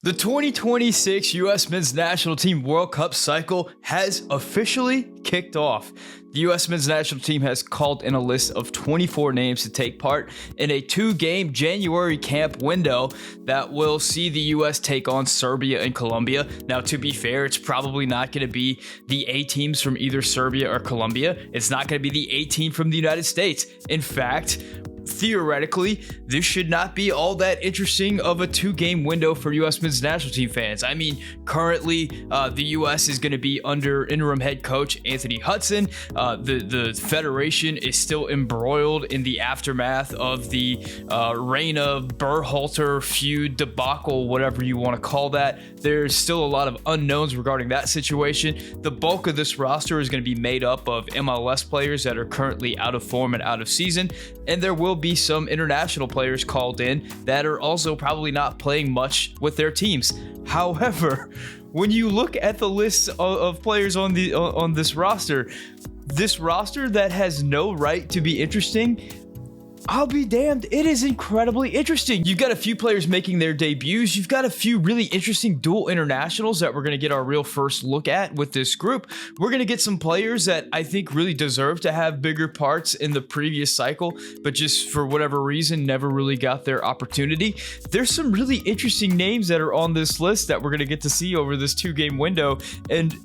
The 2026 U.S. Men's National Team World Cup cycle has officially kicked off. The U.S. Men's National Team has called in a list of 24 names to take part in a two-game January camp window that will see the U.S. take on Serbia and Colombia. Now, to be fair, it's probably not going to be the A teams from either Serbia or Colombia. It's not going to be the A team from the United States. In fact, theoretically, this should not be all that interesting of a two-game window for U.S. Men's National Team fans. I mean, currently, the U.S. is going to be under interim head coach Anthony Hudson. The federation is still embroiled in the aftermath of the Reyna-Berhalter feud debacle, whatever you want to call that. There's still a lot of unknowns regarding that situation. The bulk of this roster is going to be made up of MLS players that are currently out of form and out of season, and there will be some international players called in that are also probably not playing much with their teams. However, when you look at the list of players on this roster that has no right to be interesting, I'll be damned, it is incredibly interesting. You've got a few players making their debuts. You've got a few really interesting dual internationals that we're going to get our real first look at with this group. We're going to get some players that I think really deserve to have bigger parts in the previous cycle, but just for whatever reason, never really got their opportunity. There's some really interesting names that are on this list that we're going to get to see over this two-game window, and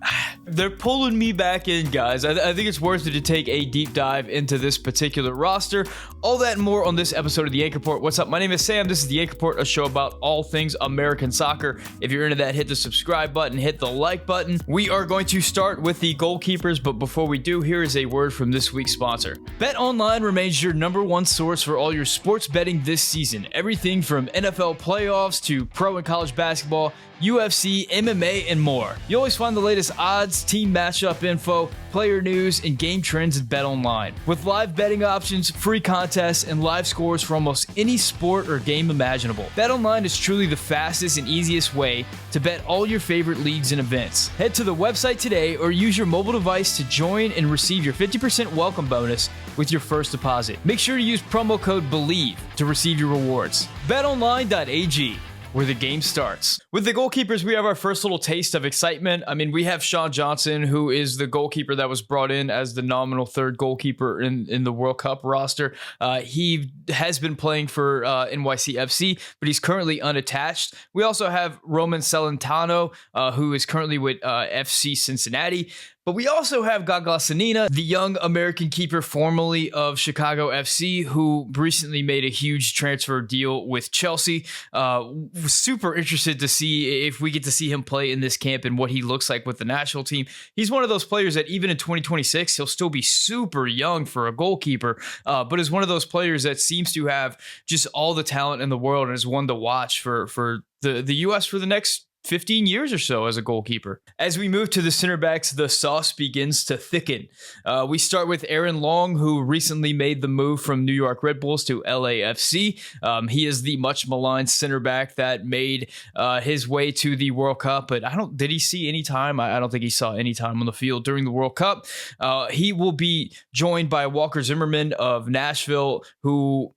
they're pulling me back in, guys. I think it's worth it to take a deep dive into this particular roster. All that and more on this episode of the Yank Report. What's up? My name is Sam. This is the Yank Report, a show about all things American soccer. If you're into that, hit the subscribe button, hit the like button. We are going to start with the goalkeepers, but before we do, here is a word from this week's sponsor. BetOnline remains your number one source for all your sports betting this season. Everything from NFL playoffs to pro and college basketball, UFC, MMA, and more. You always find the latest odds, team matchup info, player news, and game trends at BetOnline. With live betting options, free contests, and live scores for almost any sport or game imaginable, BetOnline is truly the fastest and easiest way to bet all your favorite leagues and events. Head to the website today or use your mobile device to join and receive your 50% welcome bonus with your first deposit. Make sure to use promo code BELIEVE to receive your rewards. BetOnline.ag, where the game starts. With the goalkeepers, we have our first little taste of excitement. I mean, we have Sean Johnson, who is the goalkeeper that was brought in as the nominal third goalkeeper in the World Cup roster. He has been playing for NYCFC, but he's currently unattached. We also have Roman Celentano, who is currently with FC Cincinnati. But we also have Gaga Sanina, the young American keeper formerly of Chicago FC, who recently made a huge transfer deal with Chelsea. Super interested to see if we get to see him play in this camp and what he looks like with the national team. He's one of those players that even in 2026, he'll still be super young for a goalkeeper, but is one of those players that seems to have just all the talent in the world and is one to watch for the U.S. for the next 15 years or so as a goalkeeper. As we move to the center backs, the sauce begins to thicken. We start with Aaron Long, who recently made the move from New York Red Bulls to LAFC. He is the much maligned center back that made his way to the World Cup, but did he see any time? I don't think he saw any time on the field during the World Cup. He will be joined by Walker Zimmerman of Nashville, who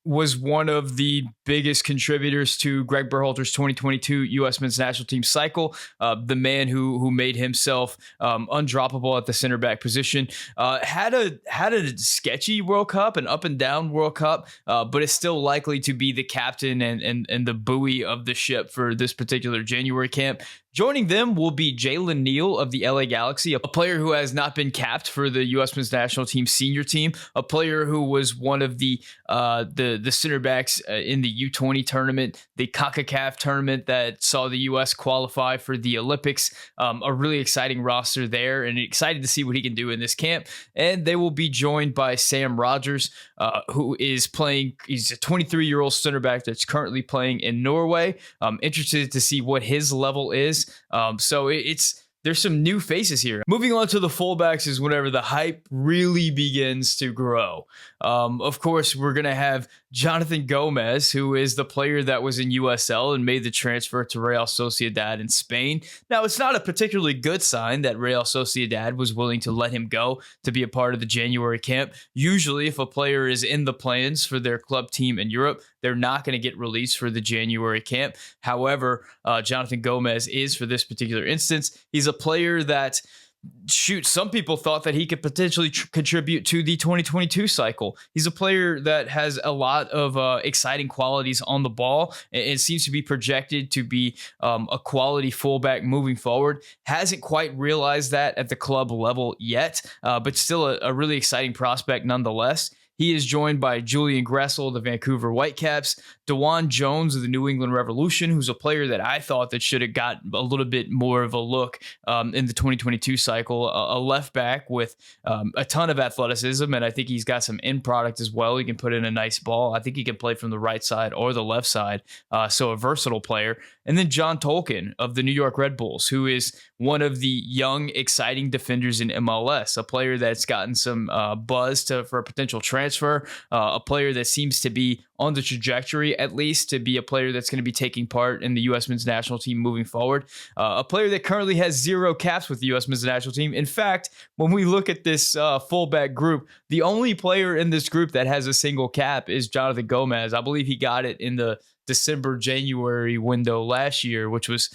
was one of the biggest contributors to Greg Berhalter's 2022 U.S. Men's National Team cycle. The man who made himself undroppable at the center back position. Had a sketchy World Cup, an up and down World Cup, but is still likely to be the captain and the buoy of the ship for this particular January camp. Joining them will be Jalen Neal of the LA Galaxy, a player who has not been capped for the U.S. Men's National Team senior team, a player who was one of the center backs in the U20 tournament, the CONCACAF tournament that saw the U.S. qualify for the Olympics. A really exciting roster there, and excited to see what he can do in this camp. And they will be joined by Sam Rogers, who is playing. He's a 23-year-old center back that's currently playing in Norway. Interested to see what his level is. There's some new faces here. Moving on to the fullbacks is whenever the hype really begins to grow. Of course, we're going to have Jonathan Gomez, who is the player that was in USL and made the transfer to Real Sociedad in Spain. Now, it's not a particularly good sign that Real Sociedad was willing to let him go to be a part of the January camp. Usually, if a player is in the plans for their club team in Europe, they're not going to get released for the January camp. However, Jonathan Gomez is for this particular instance. He's a player that, some people thought that he could potentially contribute to the 2022 cycle. He's a player that has a lot of exciting qualities on the ball. It seems to be projected to be a quality fullback moving forward. Hasn't quite realized that at the club level yet, but still a really exciting prospect nonetheless. He is joined by Julian Gressel of the Vancouver Whitecaps, DeJuan Jones of the New England Revolution, who's a player that I thought that should have got a little bit more of a look in the 2022 cycle. A left back with a ton of athleticism, and I think he's got some end product as well. He can put in a nice ball. I think he can play from the right side or the left side, so a versatile player. And then John Tolkien of the New York Red Bulls, who is one of the young, exciting defenders in MLS, a player that's gotten some buzz for a potential transfer, a player that seems to be on the trajectory, at least, to be a player that's going to be taking part in the U.S. men's national team moving forward. A player that currently has 0 caps with the U.S. men's national team. In fact, when we look at this fullback group, the only player in this group that has a single cap is Jonathan Gomez. I believe he got it in the December-January window last year, which was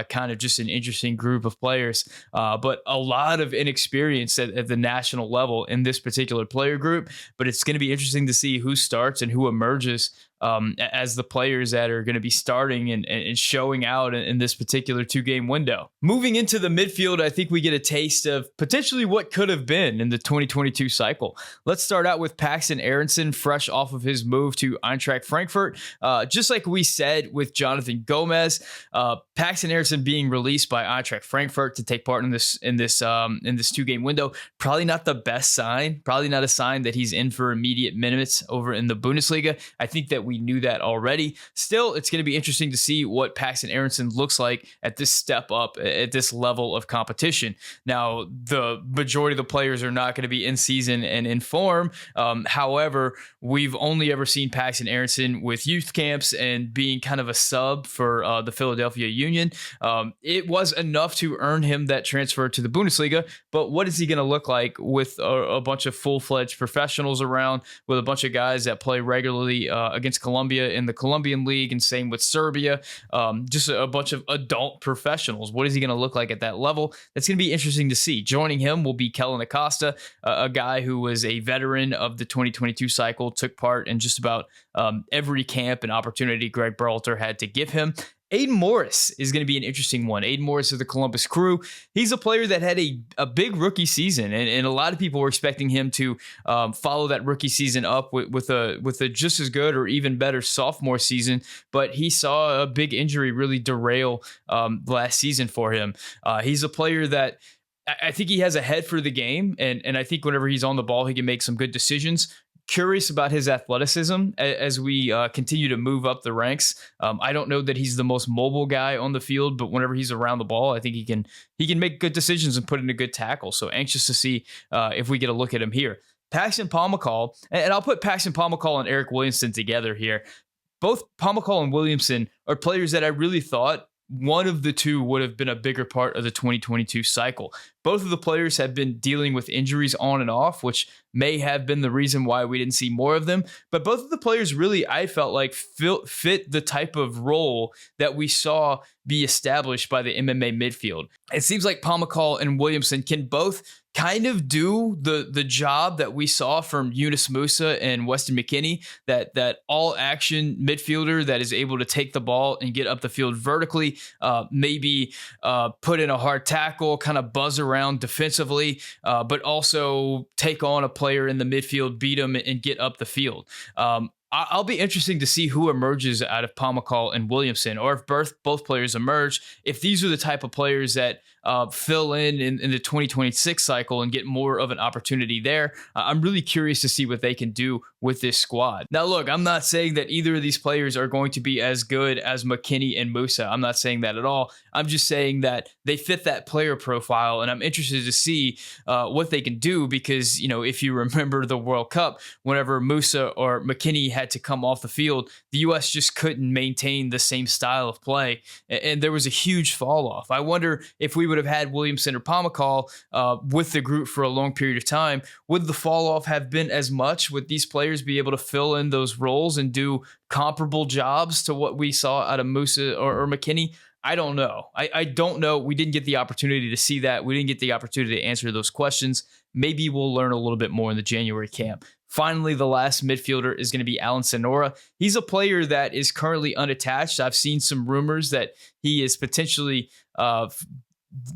kind of just an interesting group of players. But a lot of inexperience at the national level in this particular player group. But it's going to be interesting to see who starts and who emerges as the players that are going to be starting and showing out in this particular 2-game window. Moving into the midfield, I think we get a taste of potentially what could have been in the 2022 cycle. Let's start out with Paxton Aronson, fresh off of his move to Eintracht Frankfurt. Just like we said with Jonathan Gomez, Paxton Aronson being released by Eintracht Frankfurt to take part in this 2-game window, probably not the best sign. Probably not a sign that he's in for immediate minutes over in the Bundesliga. I think that we knew that already. Still, it's going to be interesting to see what Paxton Aronson looks like at this step up, at this level of competition. Now, the majority of the players are not going to be in season and in form. However, we've only ever seen Paxton Aronson with youth camps and being kind of a sub for the Philadelphia Union. It was enough to earn him that transfer to the Bundesliga, but what is he going to look like with a bunch of full-fledged professionals around, with a bunch of guys that play regularly against Colombia in the Colombian League, and same with Serbia, just a bunch of adult professionals? What is he going to look like at that level? That's going to be interesting to see. Joining him will be Kellen Acosta, a guy who was a veteran of the 2022 cycle, took part in just about every camp and opportunity Greg Berhalter had to give him. Aiden Morris is going to be an interesting one. Aiden Morris of the Columbus Crew. He's a player that had a big rookie season, and a lot of people were expecting him to follow that rookie season up with a just as good or even better sophomore season. But he saw a big injury really derail last season for him. He's a player that I think he has a head for the game, and I think whenever he's on the ball, he can make some good decisions. Curious about his athleticism as we continue to move up the ranks. I don't know that he's the most mobile guy on the field, but whenever he's around the ball, I think he can make good decisions and put in a good tackle. So anxious to see if we get a look at him here. Paxton Pomykal, and I'll put Paxton Pomykal and Eric Williamson together here. Both Pomykal and Williamson are players that I really thought one of the two would have been a bigger part of the 2022 cycle. Both of the players have been dealing with injuries on and off, which may have been the reason why we didn't see more of them. But both of the players really, I felt like, fit the type of role that we saw be established by the MMA midfield. It seems like Pomykal and Williamson can both kind of do the job that we saw from Yunus Musa and Weston McKennie, that all action midfielder that is able to take the ball and get up the field vertically, maybe put in a hard tackle, kind of buzz around defensively, but also take on a player in the midfield, beat him, and get up the field. I'll be interesting to see who emerges out of Pomykal and Williamson, or if both players emerge, if these are the type of players that fill in the 2026 cycle and get more of an opportunity there. I'm really curious to see what they can do with this squad. Now, look, I'm not saying that either of these players are going to be as good as McKennie and Musa. I'm not saying that at all. I'm just saying that they fit that player profile, and I'm interested to see what they can do because, if you remember the World Cup, whenever Musa or McKennie had to come off the field, the U.S. just couldn't maintain the same style of play, and there was a huge fall off. I wonder if we would have had Williamson or Pomykal with the group for a long period of time, would the fall off have been as much? Would these players be able to fill in those roles and do comparable jobs to what we saw out of Musa or McKinney? I don't know. I don't know. We didn't get the opportunity to see that. We didn't get the opportunity to answer those questions. Maybe we'll learn a little bit more in the January camp. Finally, the last midfielder is going to be Alan Sonora. He's a player that is currently unattached. I've seen some rumors that he is potentially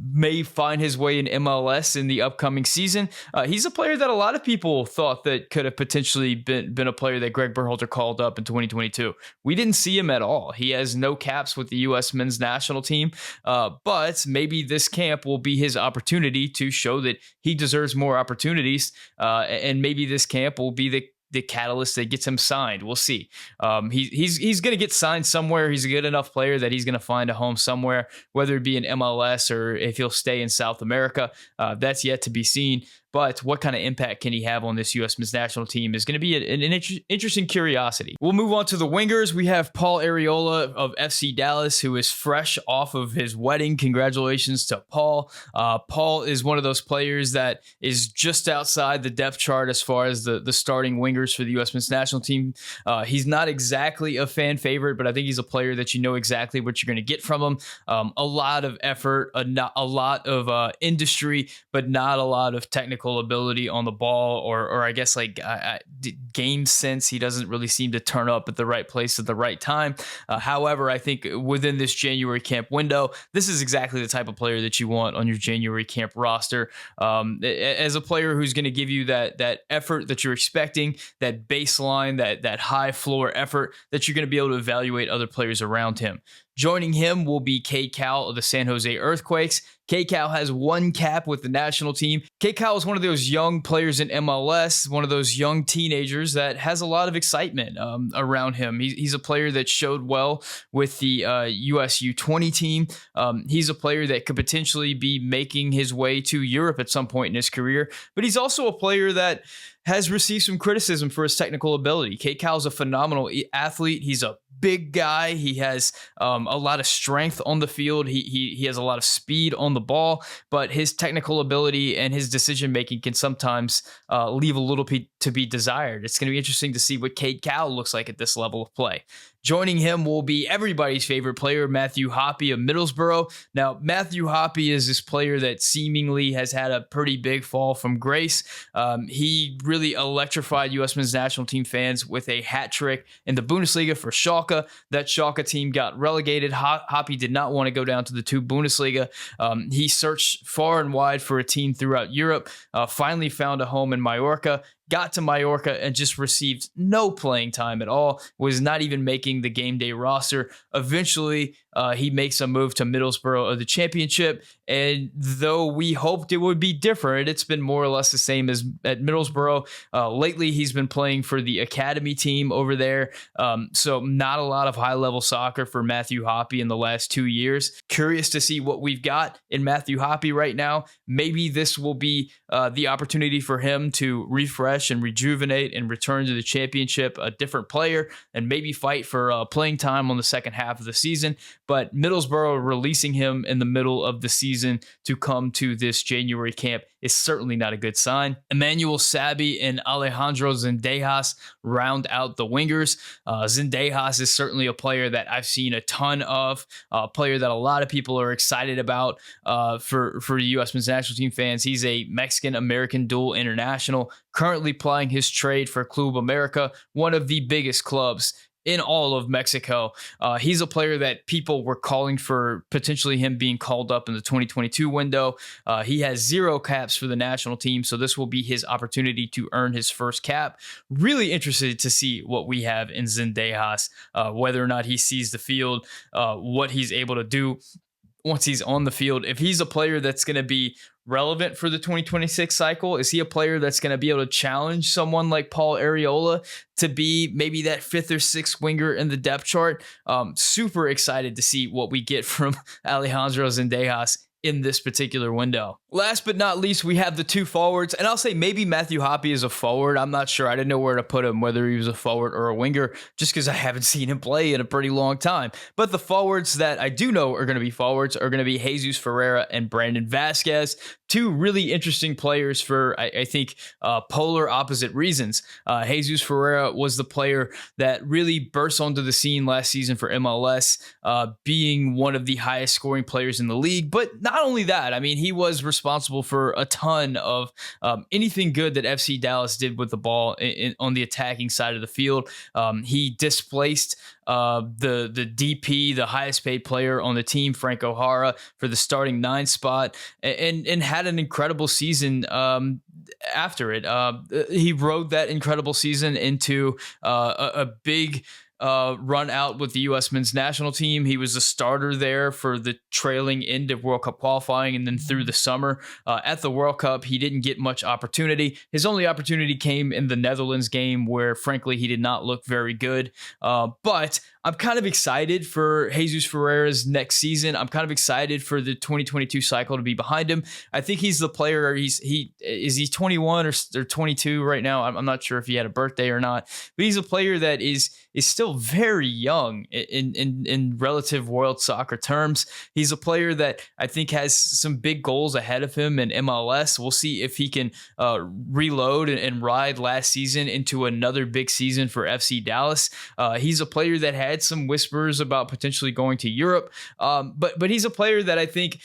may find his way in MLS in the upcoming season. He's a player that a lot of people thought that could have potentially been a player that Greg Berhalter called up in 2022. We didn't see him at all. He has no caps with the U.S. men's national team, but maybe this camp will be his opportunity to show that he deserves more opportunities, and maybe this camp will be the catalyst that gets him signed. We'll see. He's going to get signed somewhere. He's a good enough player that he's going to find a home somewhere, whether it be in MLS or if he'll stay in South America. That's yet to be seen. But what kind of impact can he have on this U.S. men's national team is going to be an interesting curiosity. We'll move on to the wingers. We have Paul Arriola of FC Dallas, who is fresh off of his wedding. Congratulations to Paul. Paul is one of those players that is just outside the depth chart as far as the starting wingers for the U.S. men's national team. He's not exactly a fan favorite, but I think he's a player that you know exactly what you're going to get from him. A lot of effort, a lot of industry, but not a lot of technical ability on the ball, or I guess like game sense. He doesn't really seem to turn up at the right place at the right time. However, I think within this January camp window, this is exactly the type of player that you want on your January camp roster. As a player who's going to give you that effort that you're expecting, that baseline, that high floor effort that you're going to be able to evaluate other players around him. Joining him will be Cade Cowell of the San Jose Earthquakes. Cade Cowell has one cap with the national team. Cade Cowell is one of those young players in MLS, one of those young teenagers that has a lot of excitement around him. He's a player that showed well with the US U20 team. He's a player that could potentially be making his way to Europe at some point in his career, but he's also a player that has received some criticism for his technical ability. Cade Cowell is a phenomenal athlete. He's a big guy. He has a lot of strength on the field. He has a lot of speed on the ball, but his technical ability and his decision making can sometimes leave a little bit to be desired. It's going to be interesting to see what Cade Cowell looks like at this level of play. Joining him will be everybody's favorite player, Matthew Hoppe of Middlesbrough. Now, Matthew Hoppe is this player that seemingly has had a pretty big fall from grace. He really electrified U.S. men's national team fans with a hat trick in the Bundesliga for Schalke. That Schalke team got relegated. Hoppe did not want to go down to the two Bundesliga. He searched far and wide for a team throughout Europe, finally found a home in Mallorca, got to Mallorca and just received no playing time at all, was not even making the game day roster. Eventually, he makes a move to Middlesbrough of the championship, and though we hoped it would be different, it's been more or less the same as at Middlesbrough. Lately, he's been playing for the academy team over there, so not a lot of high-level soccer for Matthew Hoppe in the last 2 years. Curious to see what we've got in Matthew Hoppe right now. Maybe this will be the opportunity for him to refresh and rejuvenate and return to the championship a different player and maybe fight for playing time on the second half of the season. But Middlesbrough releasing him in the middle of the season to come to this January camp is certainly not a good sign. Emmanuel Sabi and Alejandro Zendejas round out the wingers. Zendejas is certainly a player that I've seen a ton of, a player that a lot of people are excited about for U.S. men's national team fans. He's a Mexican-American dual international, currently plying his trade for Club America, one of the biggest clubs in all of Mexico. He's a player that people were calling for potentially him being called up in the 2022 window. He has 0 caps for the national team, so this will be his opportunity to earn his first cap. Really interested to see what we have in Zendejas, whether or not he sees the field, what he's able to do once he's on the field. If he's a player that's going to be relevant for the 2026 cycle, is he a player that's going to be able to challenge someone like Paul Arriola to be maybe that 5th or 6th winger in the depth chart? Super excited to see what we get from Alejandro Zendejas in this particular window. Last but not least, we have the two forwards, and I'll say maybe Matthew Hoppe is a forward. I'm not sure. I didn't know where to put him, whether he was a forward or a winger, just because I haven't seen him play in a pretty long time. But the forwards that I do know are going to be forwards are going to be Jesus Ferreira and Brandon Vasquez, two really interesting players for, I think, polar opposite reasons. Jesus Ferreira was the player that really burst onto the scene last season for MLS, being one of the highest scoring players in the league. But not only that, I mean, he was responsible for a ton of anything good that FC Dallas did with the ball on the attacking side of the field. He displaced the DP, the highest paid player on the team, Frank O'Hara, for the starting 9 spot, and had an incredible season after it. He rode that incredible season into a big run out with the U.S. men's national team. He was a starter there for the trailing end of World Cup qualifying, and then through the summer at the World Cup, he didn't get much opportunity. His only opportunity came in the Netherlands game, where frankly he did not look very good. But I'm kind of excited for Jesus Ferreira's next season. I'm kind of excited for the 2022 cycle to be behind him. I think he's the player. Is he 21 or 22 right now? I'm not sure if he had a birthday or not, but he's a player that is still very young in relative world soccer terms. He's a player that I think has some big goals ahead of him in MLS. We'll see if he can reload and ride last season into another big season for FC Dallas. He's a player that had some whispers about potentially going to Europe, but he's a player that I think,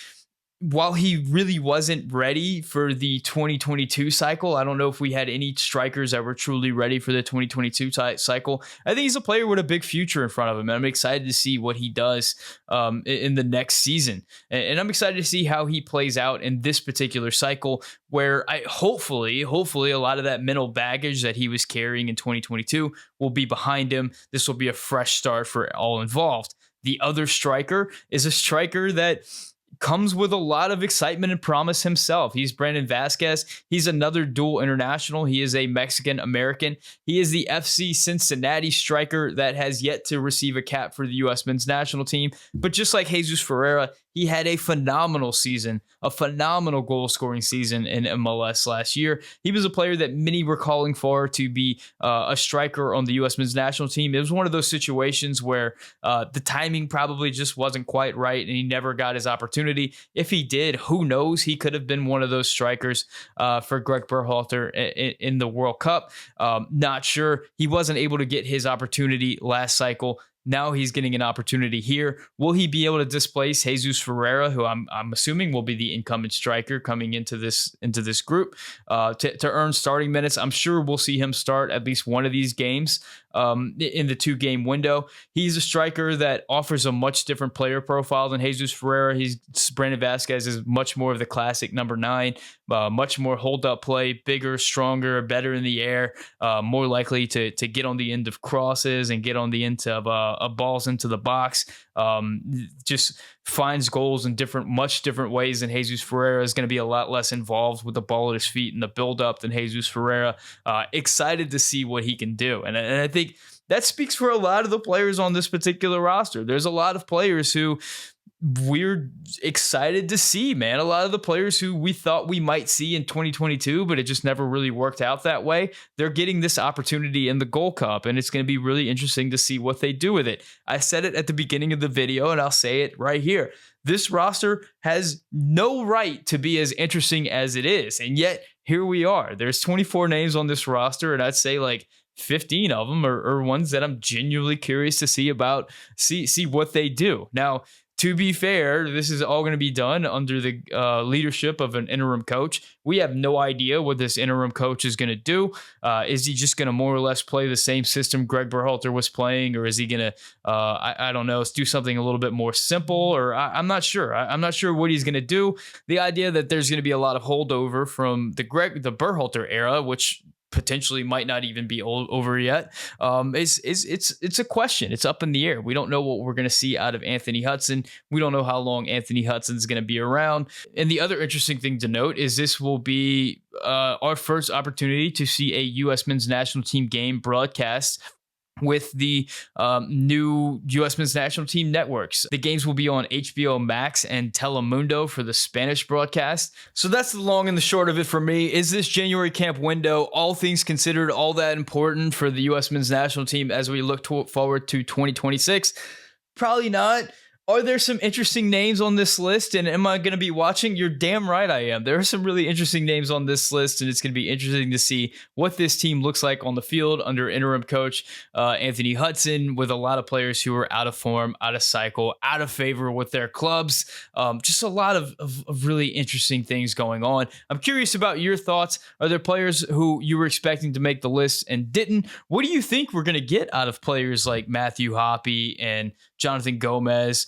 while he really wasn't ready for the 2022 cycle, I don't know if we had any strikers that were truly ready for the 2022 cycle. I think he's a player with a big future in front of him, and I'm excited to see what he does in the next season. And I'm excited to see how he plays out in this particular cycle, where hopefully a lot of that mental baggage that he was carrying in 2022 will be behind him. This will be a fresh start for all involved. The other striker is a striker that comes with a lot of excitement and promise himself. He's Brandon Vasquez. He's another dual international. He is a Mexican-American. He is the FC Cincinnati striker that has yet to receive a cap for the U.S. men's national team. But just like Jesus Ferreira, he had a phenomenal season, a phenomenal goal-scoring season in MLS last year. He was a player that many were calling for to be a striker on the U.S. men's national team. It was one of those situations where the timing probably just wasn't quite right, and he never got his opportunity. If he did, who knows? He could have been one of those strikers for Greg Berhalter in the World Cup. Not sure. He wasn't able to get his opportunity last cycle. Now he's getting an opportunity here. Will he be able to displace Jesus Ferreira, who I'm assuming will be the incumbent striker coming into this group, to earn starting minutes? I'm sure we'll see him start at least one of these games in the 2-game window. He's a striker that offers a much different player profile than Jesus Ferreira. Brandon Vasquez is much more of the classic number 9, much more hold-up play, bigger, stronger, better in the air, more likely to get on the end of crosses and get on the end of balls into the box. Just finds goals in much different ways than Jesus Ferreira. Is going to be a lot less involved with the ball at his feet and the build-up than Jesus Ferreira. Excited to see what he can do. And I think that speaks for a lot of the players on this particular roster. There's a lot of players who we're excited to see, man. A lot of the players who we thought we might see in 2022, but it just never really worked out that way. They're getting this opportunity in the Gold Cup, and it's going to be really interesting to see what they do with it. I said it at the beginning of the video, and I'll say it right here. This roster has no right to be as interesting as it is, and yet here we are. There's 24 names on this roster, and I'd say like 15 of them are ones that I'm genuinely curious to see what they do. Now, to be fair, this is all going to be done under the leadership of an interim coach. We have no idea what this interim coach is going to do. Is he just going to more or less play the same system Greg Berhalter was playing, or is he going to, I don't know, do something a little bit more simple? Or I'm not sure. I'm not sure what he's going to do. The idea that there's going to be a lot of holdover from the Berhalter era, which potentially might not even be over yet. It's a question. It's up in the air. We don't know what we're going to see out of Anthony Hudson. We don't know how long Anthony Hudson is going to be around. And the other interesting thing to note is this will be our first opportunity to see a U.S. men's national team game broadcast with the new U.S. Men's National Team networks. The games will be on HBO Max and Telemundo for the Spanish broadcast. So that's the long and the short of it for me. Is this January camp window, all things considered, all that important for the U.S. Men's National Team as we look forward to 2026? Probably not. Are there some interesting names on this list? And am I going to be watching? You're damn right I am. There are some really interesting names on this list, and it's going to be interesting to see what this team looks like on the field under interim coach Anthony Hudson, with a lot of players who are out of form, out of cycle, out of favor with their clubs. Just a lot of really interesting things going on. I'm curious about your thoughts. Are there players who you were expecting to make the list and didn't? What do you think we're going to get out of players like Matthew Hoppe and Jonathan Gomez,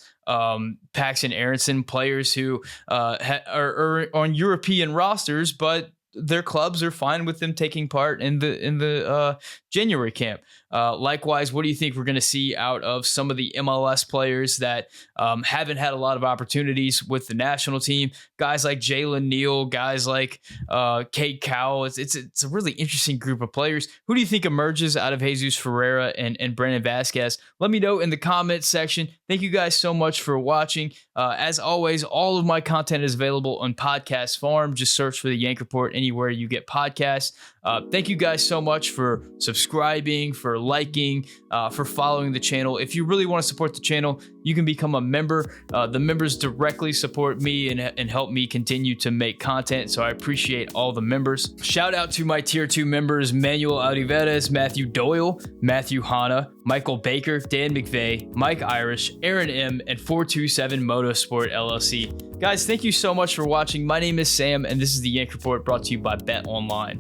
Paxton Aronson, players who are on European rosters, but their clubs are fine with them taking part in the January camp? Likewise, what do you think we're going to see out of some of the MLS players that haven't had a lot of opportunities with the national team? Guys like Jalen Neal, guys like Cade Cowell. It's a really interesting group of players. Who do you think emerges out of Jesus Ferreira and Brandon Vasquez? Let me know in the comments section. Thank you guys so much for watching. As always, all of my content is available on Podcast Farm. Just search for the Yank Report anywhere you get podcasts. Thank you guys so much for subscribing, for liking, for following the channel. If you really want to support the channel, you can become a member. The members directly support me and help me continue to make content, so I appreciate all the members. Shout out to my Tier 2 members: Manuel Oliveras, Matthew Doyle, Matthew Hanna, Michael Baker, Dan McVeigh, Mike Irish, Aaron M, and 427 Motorsport LLC. Guys, thank you so much for watching. My name is Sam, and this is the Yank Report, brought to you by Bet Online.